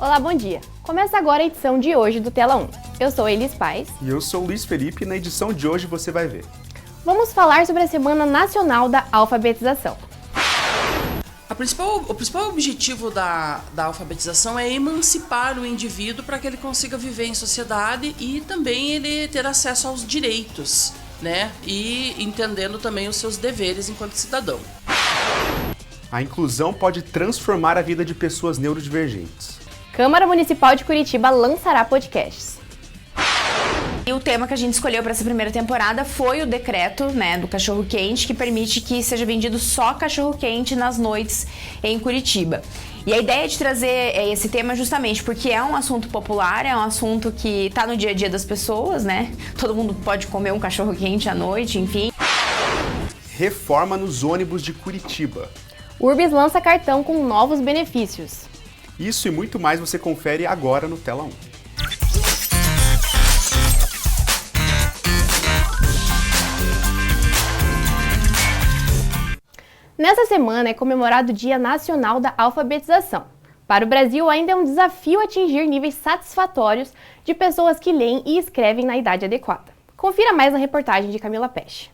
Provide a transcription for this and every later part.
Olá, bom dia! Começa agora a edição de hoje do Tela 1. Eu sou Elis Paz. E eu sou o Luiz Felipe e na edição de hoje você vai ver. Vamos falar sobre a Semana Nacional da Alfabetização. O principal objetivo da alfabetização é emancipar o indivíduo para que ele consiga viver em sociedade e também ele ter acesso aos direitos, né? E entendendo também os seus deveres enquanto cidadão. A inclusão pode transformar a vida de pessoas neurodivergentes. Câmara Municipal de Curitiba lançará podcasts. E o tema que a gente escolheu para essa primeira temporada foi o decreto, do cachorro-quente, que permite que seja vendido só cachorro-quente nas noites em Curitiba. E a ideia de trazer esse tema justamente porque é um assunto popular, é um assunto que está no dia a dia das pessoas, Todo mundo pode comer um cachorro-quente à noite, enfim. Reforma nos ônibus de Curitiba. Urbis lança cartão com novos benefícios. Isso e muito mais você confere agora no Tela 1. Nessa semana é comemorado o Dia Nacional da Alfabetização. Para o Brasil, ainda é um desafio atingir níveis satisfatórios de pessoas que leem e escrevem na idade adequada. Confira mais na reportagem de Camila Peixe.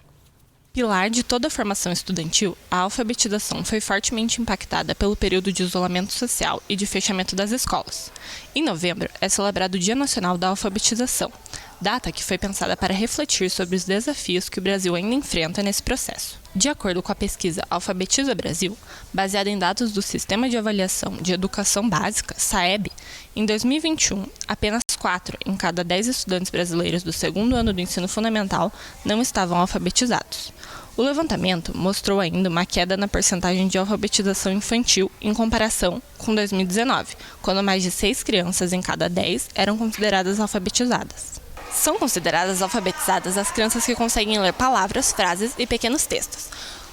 Pilar de toda a formação estudantil, a alfabetização foi fortemente impactada pelo período de isolamento social e de fechamento das escolas. Em novembro, é celebrado o Dia Nacional da Alfabetização, data que foi pensada para refletir sobre os desafios que o Brasil ainda enfrenta nesse processo. De acordo com a pesquisa Alfabetiza Brasil, baseada em dados do Sistema de Avaliação de Educação Básica, SAEB, em 2021, apenas 4 em cada 10 estudantes brasileiros do segundo ano do ensino fundamental não estavam alfabetizados. O levantamento mostrou ainda uma queda na percentagem de alfabetização infantil em comparação com 2019, quando mais de 6 crianças em cada 10 eram consideradas alfabetizadas. São consideradas alfabetizadas as crianças que conseguem ler palavras, frases e pequenos textos,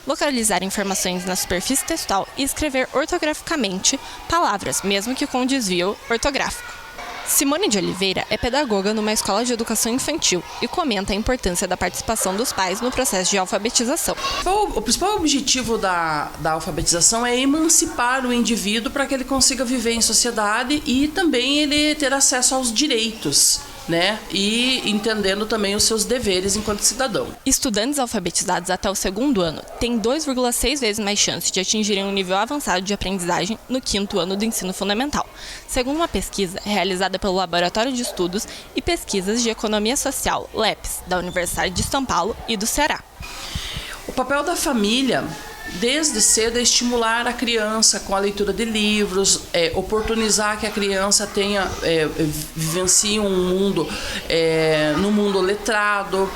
localizar informações na superfície textual e escrever ortograficamente palavras, mesmo que com desvio ortográfico. Simone de Oliveira é pedagoga numa escola de educação infantil e comenta a importância da participação dos pais no processo de alfabetização. O principal objetivo da alfabetização é emancipar o indivíduo para que ele consiga viver em sociedade e também ele ter acesso aos direitos, E entendendo também os seus deveres enquanto cidadão. Estudantes alfabetizados até o segundo ano têm 2,6 vezes mais chance de atingirem um nível avançado de aprendizagem no quinto ano do ensino fundamental, segundo uma pesquisa realizada pelo Laboratório de Estudos e Pesquisas de Economia Social, LEPS, da Universidade de São Paulo e do Ceará. O papel da família, desde cedo, é estimular a criança com a leitura de livros, oportunizar que a criança vivencie um mundo, no mundo letrado,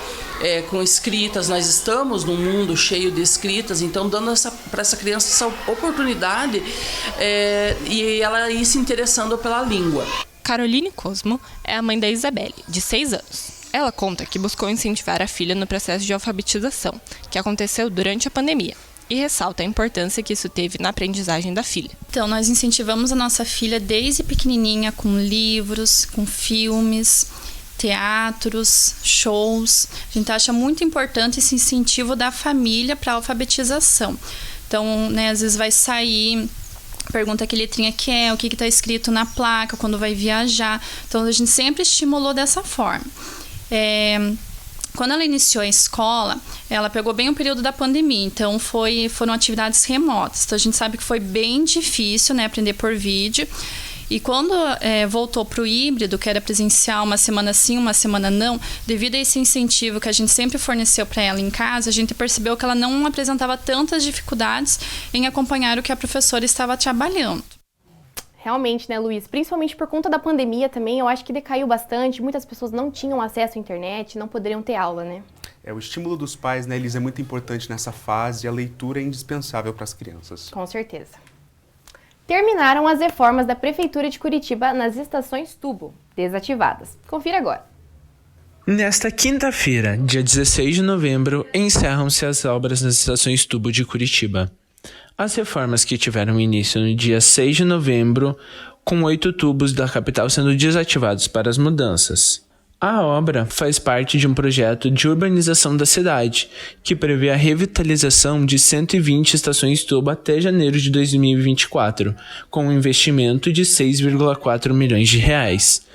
com escritas. Nós estamos num mundo cheio de escritas, então dando para essa criança essa oportunidade e ela ir se interessando pela língua. Caroline Cosmo é a mãe da Isabelle, de 6 anos. Ela conta que buscou incentivar a filha no processo de alfabetização, que aconteceu durante a pandemia, e ressalta a importância que isso teve na aprendizagem da filha. Então, nós incentivamos a nossa filha desde pequenininha com livros, com filmes, teatros, shows. A gente acha muito importante esse incentivo da família para a alfabetização. Então, às vezes vai sair, pergunta que letrinha que é, o que está escrito na placa, quando vai viajar. Então, a gente sempre estimulou dessa forma. Quando ela iniciou a escola, ela pegou bem o período da pandemia, então foram atividades remotas. Então a gente sabe que foi bem difícil, aprender por vídeo. E quando voltou para o híbrido, que era presencial, uma semana sim, uma semana não, devido a esse incentivo que a gente sempre forneceu para ela em casa, a gente percebeu que ela não apresentava tantas dificuldades em acompanhar o que a professora estava trabalhando. Realmente, Luiz? Principalmente por conta da pandemia também, eu acho que decaiu bastante. Muitas pessoas não tinham acesso à internet, não poderiam ter aula, O estímulo dos pais, Elis, é muito importante nessa fase e a leitura é indispensável para as crianças. Com certeza. Terminaram as reformas da Prefeitura de Curitiba nas estações tubo, desativadas. Confira agora. Nesta quinta-feira, dia 16 de novembro, encerram-se as obras nas estações tubo de Curitiba. As reformas que tiveram início no dia 6 de novembro, com 8 tubos da capital sendo desativados para as mudanças. A obra faz parte de um projeto de urbanização da cidade, que prevê a revitalização de 120 estações tubo até janeiro de 2024, com um investimento de 6,4 milhões de reais.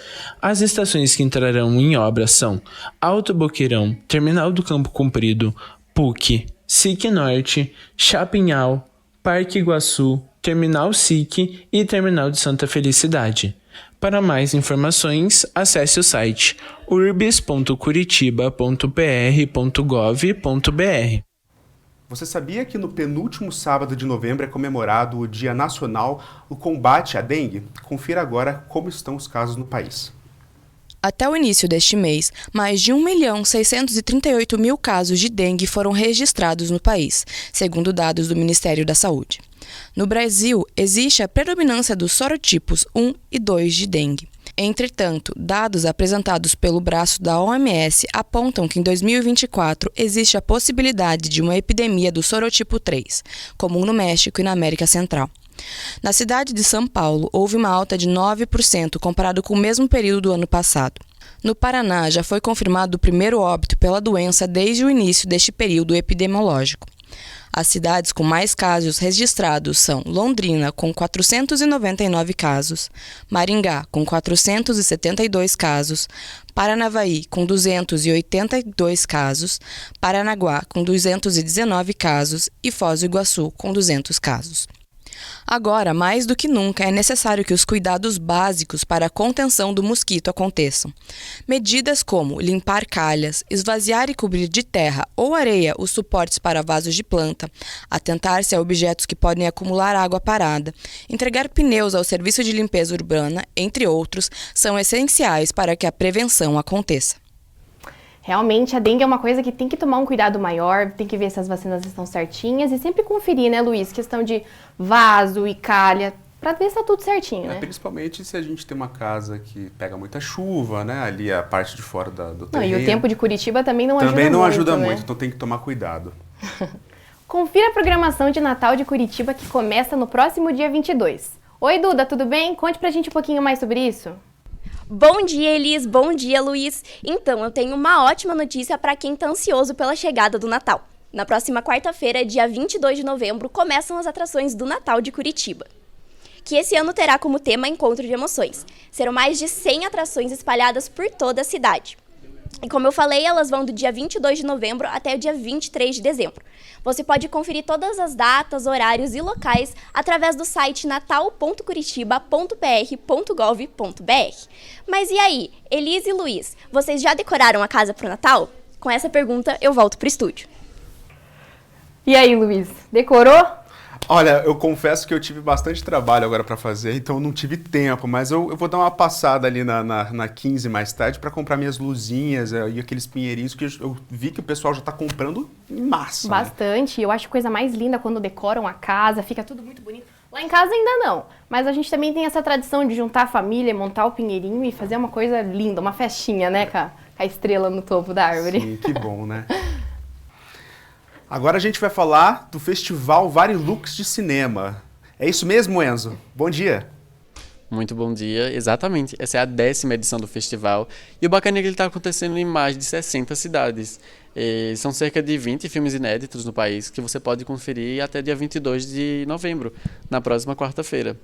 As estações que entrarão em obra são Alto Boqueirão, Terminal do Campo Comprido, PUC, SIC Norte, Chapinhal, Parque Iguaçu, Terminal SIC e Terminal de Santa Felicidade. Para mais informações, acesse o site urbis.curitiba.pr.gov.br. Você sabia que no penúltimo sábado de novembro é comemorado o Dia Nacional do Combate à Dengue? Confira agora como estão os casos no país. Até o início deste mês, mais de 1.638.000 casos de dengue foram registrados no país, segundo dados do Ministério da Saúde. No Brasil, existe a predominância dos sorotipos 1 e 2 de dengue. Entretanto, dados apresentados pelo braço da OMS apontam que em 2024 existe a possibilidade de uma epidemia do sorotipo 3, comum no México e na América Central. Na cidade de São Paulo, houve uma alta de 9% comparado com o mesmo período do ano passado. No Paraná, já foi confirmado o primeiro óbito pela doença desde o início deste período epidemiológico. As cidades com mais casos registrados são Londrina, com 499 casos, Maringá, com 472 casos, Paranavaí, com 282 casos, Paranaguá, com 219 casos e Foz do Iguaçu, com 200 casos. Agora, mais do que nunca, é necessário que os cuidados básicos para a contenção do mosquito aconteçam. Medidas como limpar calhas, esvaziar e cobrir de terra ou areia os suportes para vasos de planta, atentar-se a objetos que podem acumular água parada, entregar pneus ao serviço de limpeza urbana, entre outros, são essenciais para que a prevenção aconteça. Realmente, a dengue é uma coisa que tem que tomar um cuidado maior, tem que ver se as vacinas estão certinhas e sempre conferir, né, Luiz? Questão de vaso e calha, pra ver se tá tudo certinho, né? Principalmente se a gente tem uma casa que pega muita chuva, né? Ali a parte de fora do terreno. E o tempo de Curitiba também não ajuda muito, Também não ajuda né? muito, então tem que tomar cuidado. Confira a programação de Natal de Curitiba que começa no próximo dia 22. Oi, Duda, tudo bem? Conte pra gente um pouquinho mais sobre isso. Bom dia, Elis. Bom dia, Luiz. Então, eu tenho uma ótima notícia para quem está ansioso pela chegada do Natal. Na próxima quarta-feira, dia 22 de novembro, começam as atrações do Natal de Curitiba, que esse ano terá como tema Encontro de Emoções. Serão mais de 100 atrações espalhadas por toda a cidade. E como eu falei, elas vão do dia 22 de novembro até o dia 23 de dezembro. Você pode conferir todas as datas, horários e locais através do site natal.curitiba.pr.gov.br. Mas e aí, Elis e Luiz, vocês já decoraram a casa para o Natal? Com essa pergunta, eu volto para o estúdio. E aí, Luiz, decorou? Olha, eu confesso que eu tive bastante trabalho agora para fazer, então eu não tive tempo, mas eu vou dar uma passada ali na 15 mais tarde para comprar minhas luzinhas e aqueles pinheirinhos que eu vi que o pessoal já está comprando em massa. Bastante, né? Eu acho a coisa mais linda quando decoram a casa, fica tudo muito bonito. Lá em casa ainda não, mas a gente também tem essa tradição de juntar a família, montar o pinheirinho e fazer uma coisa linda, uma festinha, né, com a estrela no topo da árvore. Sim, que bom, né? Agora a gente vai falar do Festival Varilux de Cinema. É isso mesmo, Enzo? Bom dia. Muito bom dia, exatamente. Essa é a 10ª edição do festival e o bacana é que ele está acontecendo em mais de 60 cidades. São cerca de 20 filmes inéditos no país que você pode conferir até dia 22 de novembro, na próxima quarta-feira.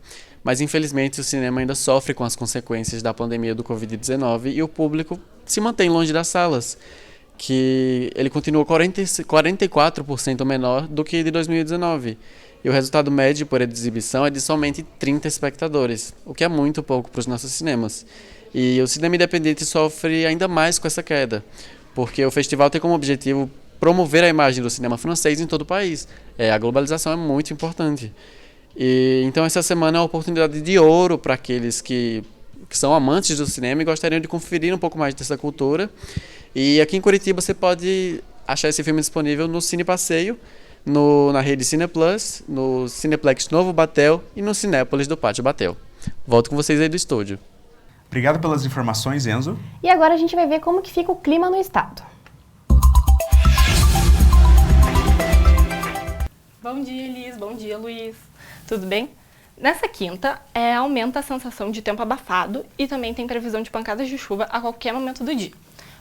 Mas infelizmente o cinema ainda sofre com as consequências da pandemia do Covid-19 e o público se mantém longe das salas, que ele continua 44% menor do que de 2019. E o resultado médio por exibição é de somente 30 espectadores, o que é muito pouco para os nossos cinemas. E o cinema independente sofre ainda mais com essa queda, porque o festival tem como objetivo promover a imagem do cinema francês em todo o país. A globalização é muito importante. Então essa semana é uma oportunidade de ouro para aqueles que são amantes do cinema e gostariam de conferir um pouco mais dessa cultura. E aqui em Curitiba você pode achar esse filme disponível no Cine Passeio, na rede Cineplus, no Cineplex Novo Batel e no Cinépolis do Pátio Batel. Volto com vocês aí do estúdio. Obrigado pelas informações, Enzo. E agora a gente vai ver como que fica o clima no estado. Bom dia, Elis. Bom dia, Luiz. Tudo bem? Nessa quinta, aumenta a sensação de tempo abafado e também tem previsão de pancadas de chuva a qualquer momento do dia.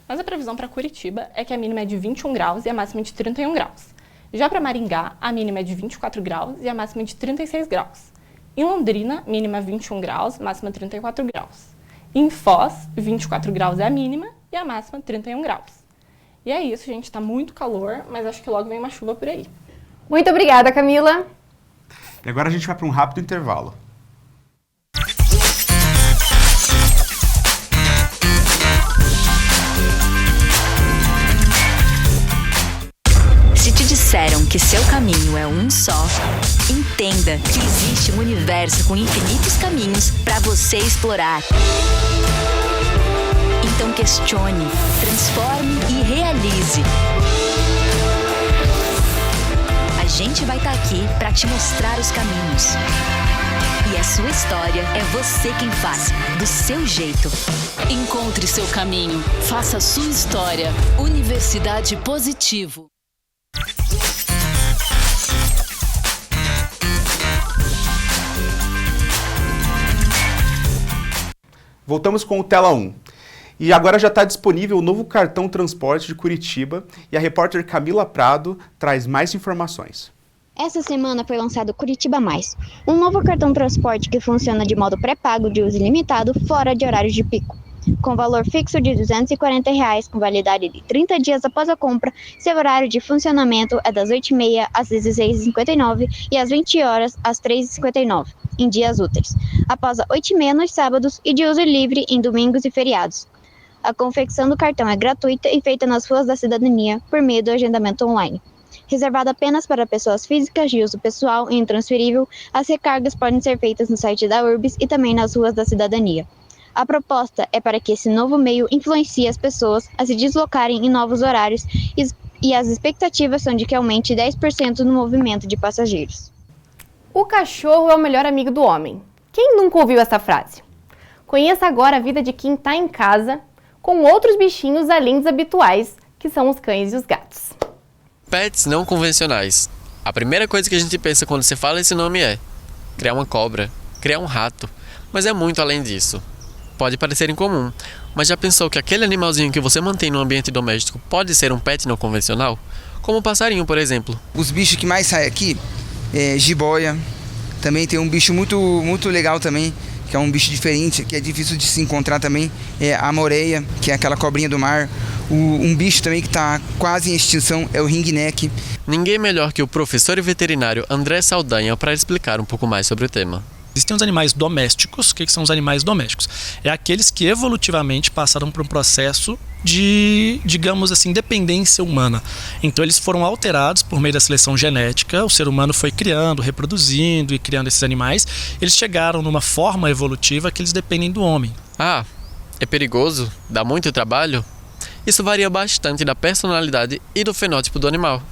Mas a previsão para Curitiba é que a mínima é de 21 graus e a máxima de 31 graus. Já para Maringá, a mínima é de 24 graus e a máxima de 36 graus. Em Londrina, mínima 21 graus, máxima 34 graus. Em Foz, 24 graus é a mínima e a máxima 31 graus. E é isso, gente, tá muito calor, mas acho que logo vem uma chuva por aí. Muito obrigada, Camila. E agora a gente vai para um rápido intervalo. Se te disseram que seu caminho é um só, entenda que existe um universo com infinitos caminhos para você explorar. Então questione, transforme e realize. A gente vai estar aqui para te mostrar os caminhos. E a sua história é você quem faz, do seu jeito. Encontre seu caminho, faça a sua história. Universidade Positivo. Voltamos com o Tela 1. E agora já está disponível o novo cartão transporte de Curitiba e a repórter Camila Prado traz mais informações. Essa semana foi lançado Curitiba Mais, um novo cartão transporte que funciona de modo pré-pago de uso ilimitado fora de horários de pico. Com valor fixo de R$ 240, com validade de 30 dias após a compra, seu horário de funcionamento é das 8h30 às 16h59 e às 20 horas às 3h59, em dias úteis, após às 8h30 nos sábados e de uso livre em domingos e feriados. A confecção do cartão é gratuita e feita nas ruas da cidadania por meio do agendamento online. Reservada apenas para pessoas físicas de uso pessoal e intransferível, as recargas podem ser feitas no site da Urbis e também nas ruas da cidadania. A proposta é para que esse novo meio influencie as pessoas a se deslocarem em novos horários e as expectativas são de que aumente 10% no movimento de passageiros. O cachorro é o melhor amigo do homem. Quem nunca ouviu essa frase? Conheça agora a vida de quem está em casa com outros bichinhos além dos habituais, que são os cães e os gatos. Pets não convencionais. A primeira coisa que a gente pensa quando se fala esse nome é criar uma cobra, criar um rato, mas é muito além disso. Pode parecer incomum, mas já pensou que aquele animalzinho que você mantém no ambiente doméstico pode ser um pet não convencional? Como o passarinho, por exemplo. Os bichos que mais saem aqui é jiboia, também tem um bicho muito legal também, que é um bicho diferente, que é difícil de se encontrar também, é a moreia, que é aquela cobrinha do mar. Um bicho também que está quase em extinção é o ringneck. Ninguém melhor que o professor e veterinário André Saldanha para explicar um pouco mais sobre o tema. Existem os animais domésticos. O que são os animais domésticos? É aqueles que evolutivamente passaram por um processo de, digamos assim, dependência humana. Então eles foram alterados por meio da seleção genética, o ser humano foi criando, reproduzindo e criando esses animais. Eles chegaram numa forma evolutiva que eles dependem do homem. Ah, é perigoso? Dá muito trabalho? Isso varia bastante da personalidade e do fenótipo do animal.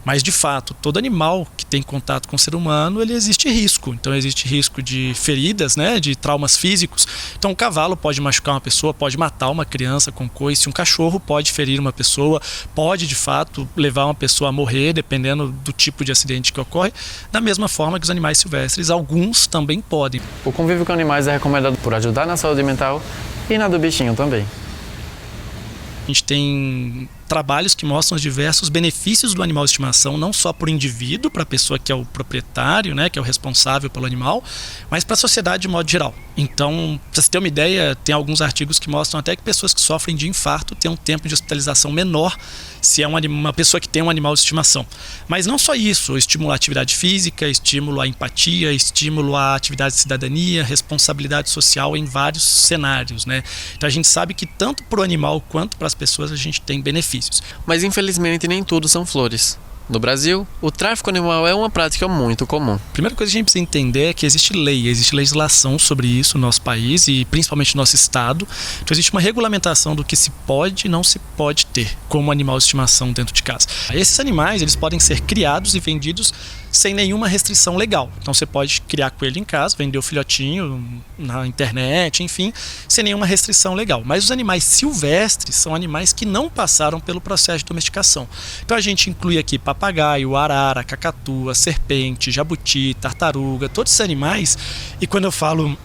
Mas, de fato, todo animal que tem contato com o ser humano, ele existe risco. Então, existe risco de feridas, né, de traumas físicos. Então, um cavalo pode machucar uma pessoa, pode matar uma criança com coice. Um cachorro pode ferir uma pessoa, pode, de fato, levar uma pessoa a morrer, dependendo do tipo de acidente que ocorre. Da mesma forma que os animais silvestres, alguns também podem. O convívio com animais é recomendado por ajudar na saúde mental e na do bichinho também. A gente tem trabalhos que mostram os diversos benefícios do animal de estimação, não só para o indivíduo, para a pessoa que é o proprietário, né, que é o responsável pelo animal, mas para a sociedade de modo geral. Então, para você ter uma ideia, tem alguns artigos que mostram até que pessoas que sofrem de infarto têm um tempo de hospitalização menor se é uma pessoa que tem um animal de estimação. Mas não só isso, estímulo à atividade física, estímulo à empatia, estímulo à atividade de cidadania, responsabilidade social em vários cenários, né? Então a gente sabe que tanto para o animal quanto para as pessoas a gente tem benefícios. Mas infelizmente nem tudo são flores. No Brasil, o tráfico animal é uma prática muito comum. A primeira coisa que a gente precisa entender é que existe legislação sobre isso no nosso país e principalmente no nosso estado. Então existe uma regulamentação do que se pode e não se pode ter como animal de estimação dentro de casa. Esses animais, eles podem ser criados e vendidos sem nenhuma restrição legal. Então você pode criar coelho em casa, vender o filhotinho na internet, enfim, sem nenhuma restrição legal. Mas os animais silvestres são animais que não passaram pelo processo de domesticação. Então a gente inclui aqui papagaio, papagaio, arara, cacatua, serpente, jabuti, tartaruga, todos esses animais. E quando eu falo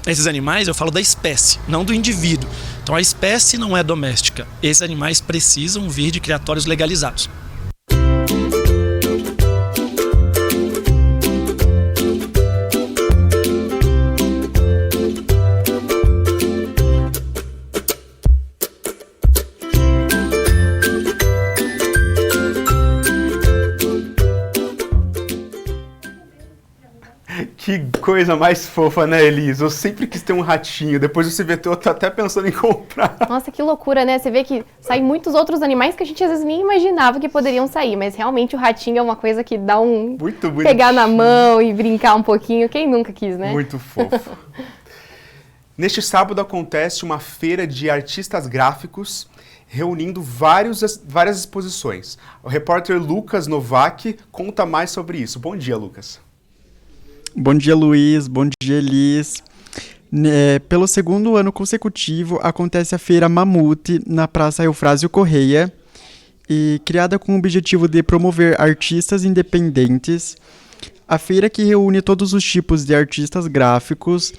esses animais, eu falo da espécie, não do indivíduo. Então a espécie não é doméstica. Esses animais precisam vir de criatórios legalizados. Que coisa mais fofa, né, Elisa? Eu sempre quis ter um ratinho. Depois você vê, eu tô até pensando em comprar. Nossa, que loucura, né? Você vê que saem muitos outros animais que a gente às vezes nem imaginava que poderiam sair. Mas realmente o ratinho é uma coisa que dá um... Muito bonito. Pegar na mão e brincar um pouquinho. Quem nunca quis, né? Muito fofo. Neste sábado acontece uma feira de artistas gráficos reunindo várias exposições. O repórter Lucas Novak conta mais sobre isso. Bom dia, Lucas. Bom dia, Luiz. Bom dia, Elis. Pelo segundo ano consecutivo, acontece a Feira Mamute na Praça Eufrásio Correia, e criada com o objetivo de promover artistas independentes. A feira, que reúne todos os tipos de artistas gráficos,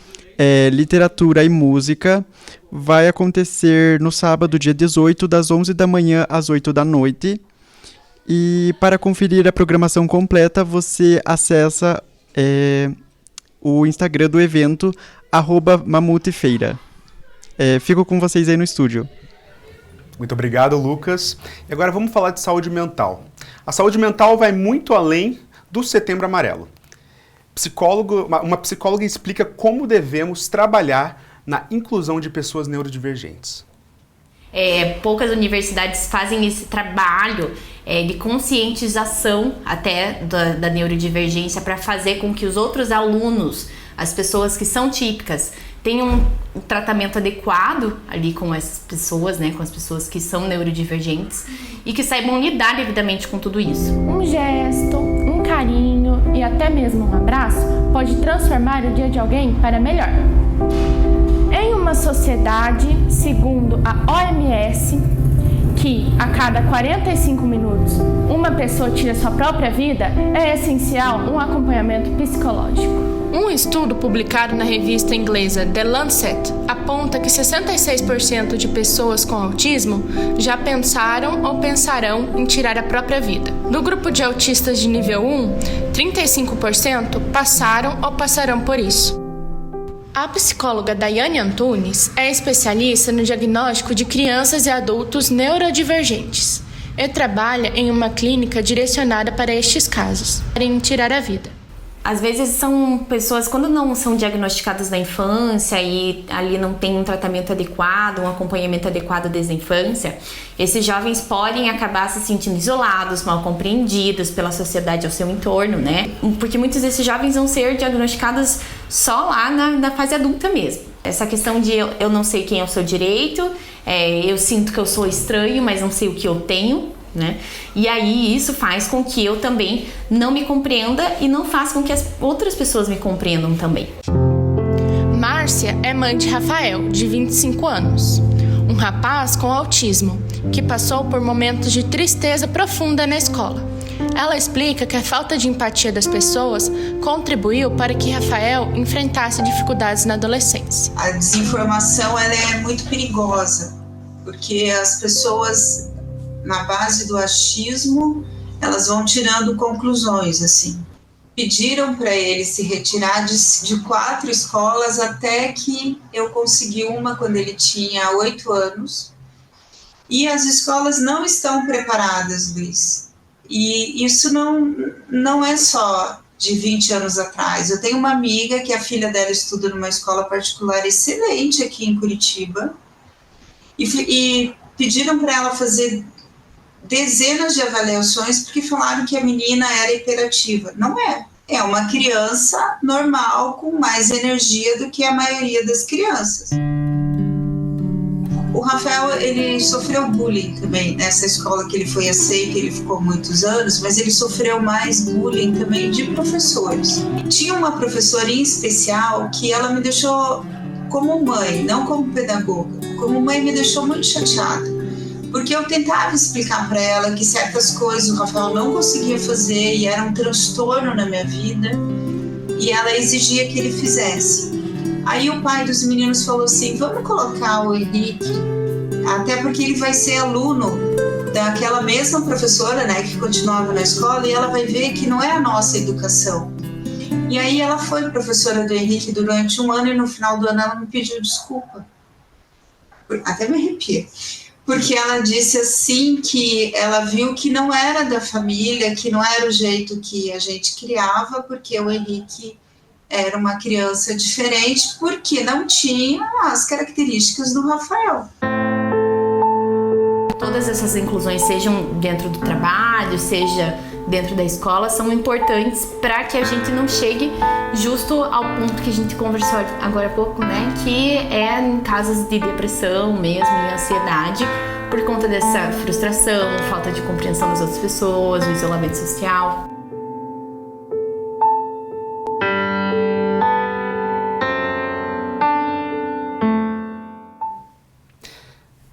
literatura e música, vai acontecer no sábado, dia 18, das 11 da manhã às 8 da noite. E para conferir a programação completa, você acessa o Instagram do evento, @mamutefeira. Fico com vocês aí no estúdio. Muito obrigado, Lucas. E agora vamos falar de saúde mental. A saúde mental vai muito além do Setembro Amarelo. Uma psicóloga explica como devemos trabalhar na inclusão de pessoas neurodivergentes. Poucas universidades fazem esse trabalho de conscientização até da neurodivergência para fazer com que os outros alunos, as pessoas que são típicas, tenham um tratamento adequado ali com essas pessoas, né, com as pessoas que são neurodivergentes e que saibam lidar devidamente com tudo isso. Um gesto, um carinho e até mesmo um abraço pode transformar o dia de alguém para melhor. Em uma sociedade, segundo a OMS, que a cada 45 minutos uma pessoa tira sua própria vida, é essencial um acompanhamento psicológico. Um estudo publicado na revista inglesa The Lancet aponta que 66% de pessoas com autismo já pensaram ou pensarão em tirar a própria vida. No grupo de autistas de nível 1, 35% passaram ou passarão por isso. A psicóloga Daiane Antunes é especialista no diagnóstico de crianças e adultos neurodivergentes e trabalha em uma clínica direcionada para estes casos, em tirar a vida. Às vezes são pessoas, quando não são diagnosticadas na infância e ali não tem um tratamento adequado, um acompanhamento adequado desde a infância, esses jovens podem acabar se sentindo isolados, mal compreendidos pela sociedade ao seu entorno, né? Porque muitos desses jovens vão ser diagnosticados só lá na fase adulta mesmo. Essa questão de eu não sei quem é o seu direito, eu sinto que eu sou estranho, mas não sei o que eu tenho, né? E aí isso faz com que eu também não me compreenda e não faça com que as outras pessoas me compreendam também. Márcia é mãe de Rafael, de 25 anos, um rapaz com autismo, que passou por momentos de tristeza profunda na escola. Ela explica que a falta de empatia das pessoas contribuiu para que Rafael enfrentasse dificuldades na adolescência. A desinformação ela é muito perigosa, porque as pessoas, na base do achismo, elas vão tirando conclusões, assim. Pediram para ele se retirar de 4 escolas até que eu consegui uma quando ele tinha 8 anos. E as escolas não estão preparadas, Luiz. E isso não é só de 20 anos atrás. Eu tenho uma amiga que a filha dela estuda numa escola particular excelente aqui em Curitiba. E pediram para ela fazer dezenas de avaliações porque falaram que a menina era hiperativa. Não é. É uma criança normal com mais energia do que a maioria das crianças. O Rafael, ele sofreu bullying também nessa escola que ele foi aceito, ele ficou muitos anos, mas ele sofreu mais bullying também de professores. Tinha uma professora em especial que ela me deixou como mãe, não como pedagoga. Como mãe me deixou muito chateada. Porque eu tentava explicar para ela que certas coisas o Rafael não conseguia fazer e era um transtorno na minha vida, e ela exigia que ele fizesse. Aí o pai dos meninos falou assim, vamos colocar o Henrique, até porque ele vai ser aluno daquela mesma professora, né, que continuava na escola, e ela vai ver que não é a nossa educação. E aí ela foi professora do Henrique durante 1 ano, e no final do ano ela me pediu desculpa. Até me arrepia. Porque ela disse assim que ela viu que não era da família, que não era o jeito que a gente criava, porque o Henrique era uma criança diferente, porque não tinha as características do Rafael. Todas essas inclusões, sejam dentro do trabalho, seja dentro da escola, são importantes para que a gente não chegue justo ao ponto que a gente conversou agora há pouco, né? Que é em casos de depressão mesmo, e ansiedade, por conta dessa frustração, falta de compreensão das outras pessoas, o isolamento social.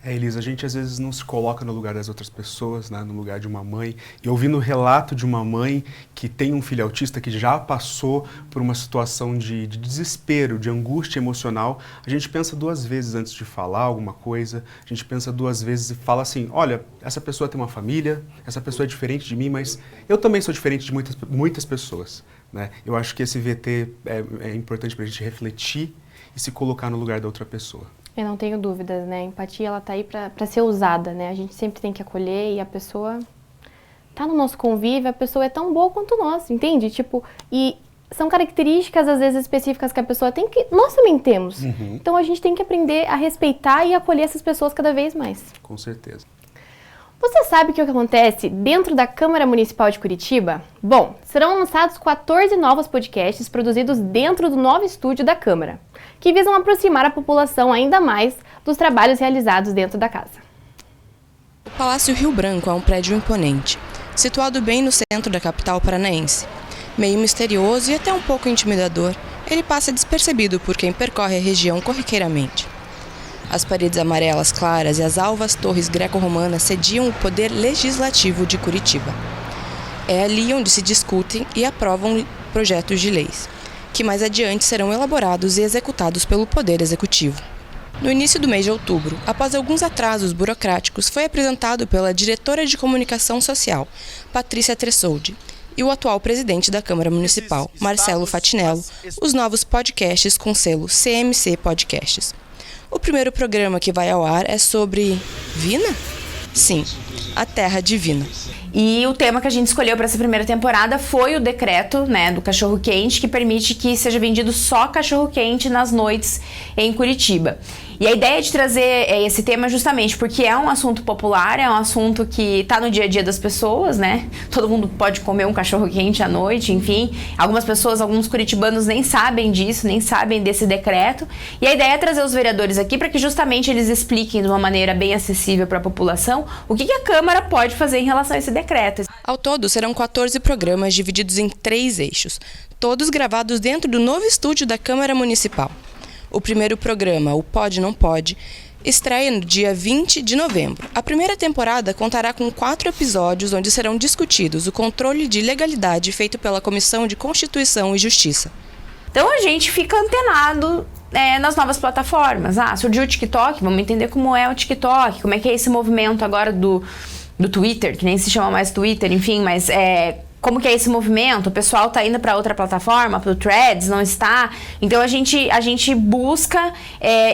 Elisa, a gente às vezes não se coloca no lugar das outras pessoas, né, no lugar de uma mãe. E ouvindo o relato de uma mãe que tem um filho autista, que já passou por uma situação de desespero, de angústia emocional, a gente pensa 2 vezes antes de falar alguma coisa, a gente pensa 2 vezes e fala assim, olha, essa pessoa tem uma família, essa pessoa é diferente de mim, mas eu também sou diferente de muitas pessoas, né? Eu acho que esse VT é importante para a gente refletir e se colocar no lugar da outra pessoa. Eu não tenho dúvidas, né? A empatia, ela tá aí pra ser usada, né? A gente sempre tem que acolher, e a pessoa tá no nosso convívio, a pessoa é tão boa quanto nós, entende? Tipo, e são características, às vezes, específicas que a pessoa tem que nós também temos. Uhum. Então a gente tem que aprender a respeitar e acolher essas pessoas cada vez mais. Com certeza. Você sabe o que acontece dentro da Câmara Municipal de Curitiba? Bom, serão lançados 14 novos podcasts produzidos dentro do novo estúdio da Câmara, que visam aproximar a população ainda mais dos trabalhos realizados dentro da casa. O Palácio Rio Branco é um prédio imponente, situado bem no centro da capital paranaense. Meio misterioso e até um pouco intimidador, ele passa despercebido por quem percorre a região corriqueiramente. As paredes amarelas claras e as alvas torres greco-romanas sediam o poder legislativo de Curitiba. É ali onde se discutem e aprovam projetos de leis, que mais adiante serão elaborados e executados pelo Poder Executivo. No início do mês de outubro, após alguns atrasos burocráticos, foi apresentado pela diretora de Comunicação Social, Patrícia Tressoldi, e o atual presidente da Câmara Municipal, Marcelo Fatinello, os novos podcasts com selo CMC Podcasts. O primeiro programa que vai ao ar é sobre Vina? Sim, a Terra Divina. E o tema que a gente escolheu para essa primeira temporada foi o decreto, né, do cachorro-quente, que permite que seja vendido só cachorro-quente nas noites em Curitiba. E a ideia de trazer esse tema justamente porque é um assunto popular, é um assunto que está no dia a dia das pessoas, né? Todo mundo pode comer um cachorro-quente à noite, enfim. Algumas pessoas, alguns curitibanos nem sabem disso, nem sabem desse decreto. E a ideia é trazer os vereadores aqui para que justamente eles expliquem de uma maneira bem acessível para a população o que a Câmara pode fazer em relação a esse decreto. Ao todo, serão 14 programas divididos em 3 eixos, todos gravados dentro do novo estúdio da Câmara Municipal. O primeiro programa, o Pode Não Pode, estreia no dia 20 de novembro. A primeira temporada contará com 4 episódios onde serão discutidos o controle de legalidade feito pela Comissão de Constituição e Justiça. Então a gente fica antenado nas novas plataformas. Surgiu o TikTok, vamos entender como é o TikTok, como é que é esse movimento agora do Twitter, que nem se chama mais Twitter, enfim, mas como que é esse movimento? O pessoal tá indo para outra plataforma, para o Threads, não está? Então a gente busca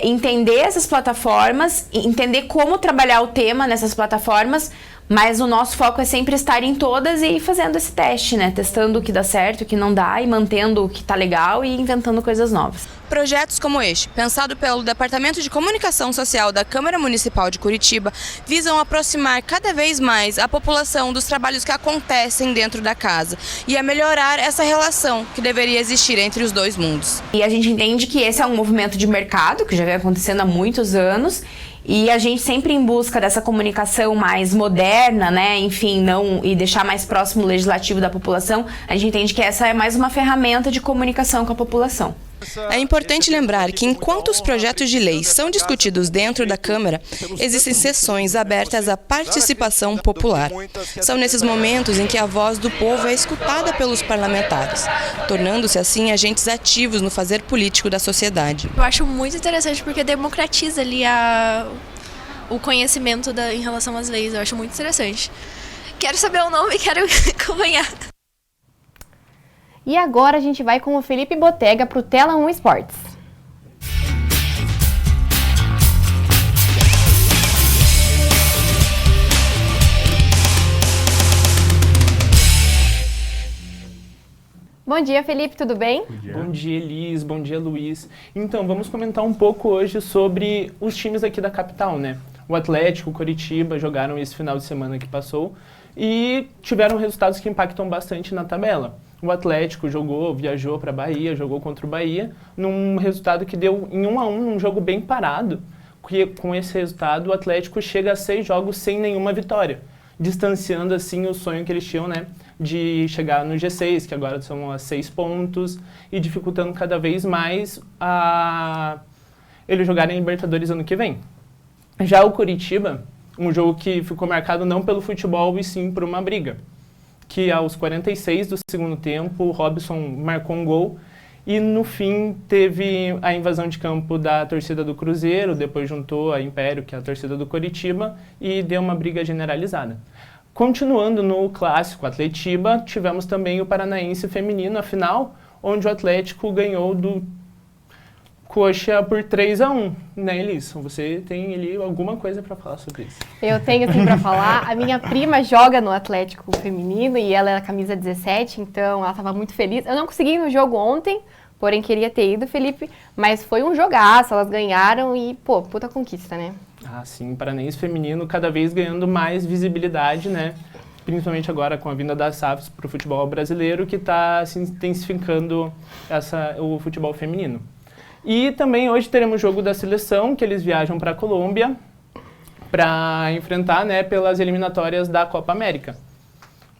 entender essas plataformas, entender como trabalhar o tema nessas plataformas, mas o nosso foco é sempre estar em todas e ir fazendo esse teste, né? Testando o que dá certo, o que não dá, e mantendo o que tá legal e inventando coisas novas. Projetos como este, pensado pelo Departamento de Comunicação Social da Câmara Municipal de Curitiba, visam aproximar cada vez mais a população dos trabalhos que acontecem dentro da casa e a melhorar essa relação que deveria existir entre os dois mundos. E a gente entende que esse é um movimento de mercado que já vem acontecendo há muitos anos, e a gente sempre em busca dessa comunicação mais moderna, né, enfim, e deixar mais próximo o legislativo da população, a gente entende que essa é mais uma ferramenta de comunicação com a população. É importante lembrar que, enquanto os projetos de lei são discutidos dentro da Câmara, existem sessões abertas à participação popular. São nesses momentos em que a voz do povo é escutada pelos parlamentares, tornando-se assim agentes ativos no fazer político da sociedade. Eu acho muito interessante porque democratiza ali o conhecimento em relação às leis. Eu acho muito interessante. Quero saber o nome e quero acompanhar. E agora a gente vai com o Felipe Botega para o Tela 1 Esportes. Bom dia, Felipe, tudo bem? Bom dia, Elis, bom dia, Luiz. Então, vamos comentar um pouco hoje sobre os times aqui da capital, né? O Atlético, o Coritiba jogaram esse final de semana que passou e tiveram resultados que impactam bastante na tabela. O Atlético viajou para a Bahia, jogou contra o Bahia, num resultado que deu em 1-1, num jogo bem parado. Com esse resultado, o Atlético chega a 6 jogos sem nenhuma vitória, distanciando assim o sonho que eles tinham, né, de chegar no G6, que agora são a 6 pontos, e dificultando cada vez mais eles jogarem em Libertadores ano que vem. Já o Coritiba, um jogo que ficou marcado não pelo futebol e sim por uma briga, que aos 46 do segundo tempo, o Robson marcou um gol e no fim teve a invasão de campo da torcida do Cruzeiro, depois juntou a Império, que é a torcida do Coritiba, e deu uma briga generalizada. Continuando no clássico Atletiba, tivemos também o Paranaense feminino, a final, onde o Atlético ganhou do Coxa por 3-1, né, Elis? Você tem ali alguma coisa para falar sobre isso? Eu tenho sim para falar. A minha prima joga no Atlético feminino e ela é a camisa 17, então ela estava muito feliz. Eu não consegui ir no jogo ontem, porém queria ter ido, Felipe, mas foi um jogaço, elas ganharam e, pô, puta conquista, né? Ah, sim, o Paranaense feminino cada vez ganhando mais visibilidade, né? Principalmente agora com a vinda das SAFs para o futebol brasileiro, que está se intensificando o futebol feminino. E também hoje teremos jogo da seleção, que eles viajam para a Colômbia para enfrentar, né, pelas eliminatórias da Copa América,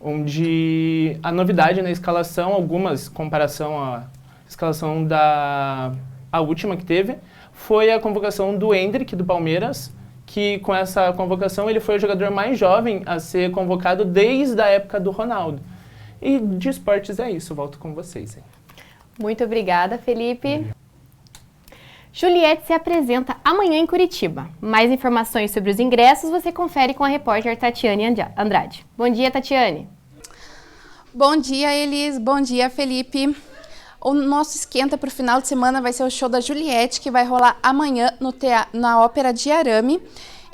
onde a novidade na escalação, algumas comparação à escalação a última que teve, foi a convocação do Endrick, do Palmeiras, que com essa convocação ele foi o jogador mais jovem a ser convocado desde a época do Ronaldo. E de esportes é isso, volto com vocês. Hein? Muito obrigada, Felipe. Juliette se apresenta amanhã em Curitiba. Mais informações sobre os ingressos você confere com a repórter Tatiane Andrade. Bom dia, Tatiane. Bom dia, Elis. Bom dia, Felipe. O nosso esquenta para o final de semana vai ser o show da Juliette, que vai rolar amanhã na Ópera de Arame.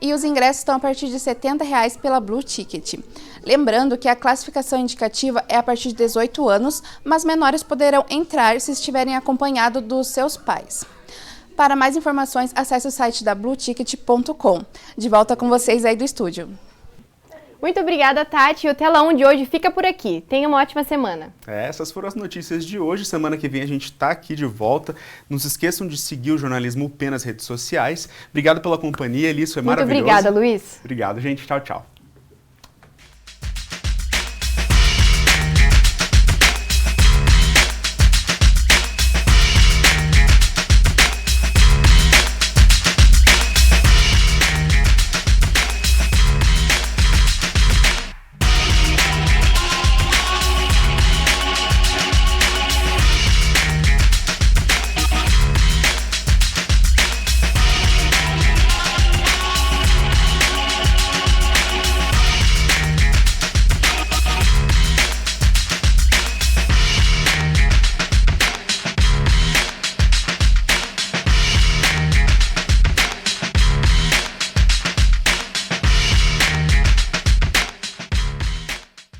E os ingressos estão a partir de R$ 70 pela Blue Ticket. Lembrando que a classificação indicativa é a partir de 18 anos, mas menores poderão entrar se estiverem acompanhados dos seus pais. Para mais informações, acesse o site da blueticket.com. De volta com vocês aí do estúdio. Muito obrigada, Tati. O Tela 1 de hoje fica por aqui. Tenha uma ótima semana. Essas foram as notícias de hoje. Semana que vem a gente está aqui de volta. Não se esqueçam de seguir o Jornalismo UP nas redes sociais. Obrigado pela companhia, Elis. Foi maravilhoso. Muito obrigada, Luiz. Obrigado, gente. Tchau, tchau.